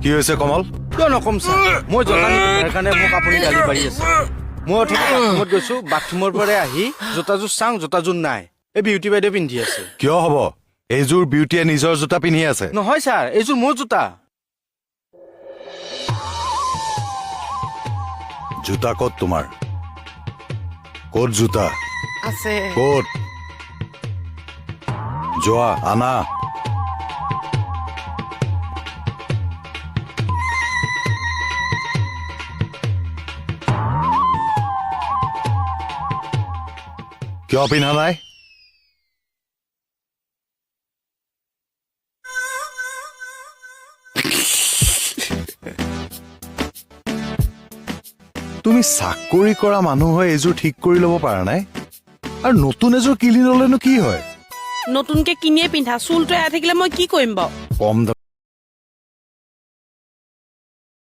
কি হৈছে কমল? কিয় নকম ছাৰ, মই জোতা নিপিন্ধাৰ কাৰণে মোক আপুনি গালি পাৰি আছে। মই অথনি বাথৰুমত গৈছো, বাথৰুমৰ পৰা আহি জোতাযোৰ চাওঁ, জোতাযোৰ নাই। এই বিউটি বাইদেউ পিন্ধি আছে। কিয় হ'ব? এইযোৰ বিউটিয়ে নিজৰ জোতা পিন্ধি আছে। নহয় ছাৰ, এইযোৰ মোৰ জোতা। জোতা ক'ত তোমাৰ? ক'ত জোতা? আছে। ক'ত? যোৱা আনা। কিয় পিন্ধা নাই? তুমি চাকৰি কৰা মানুহ হৈ এইযোৰ ঠিক কৰি ল'ব পাৰা নাই? আৰু নতুন এযোৰ কিনি ল'লেনো কি হয়? নতুনকে কিনিয়ে পিন্ধা, চুলটো এৰাই থাকিলে মই কি কৰিম বাৰু? কম দামী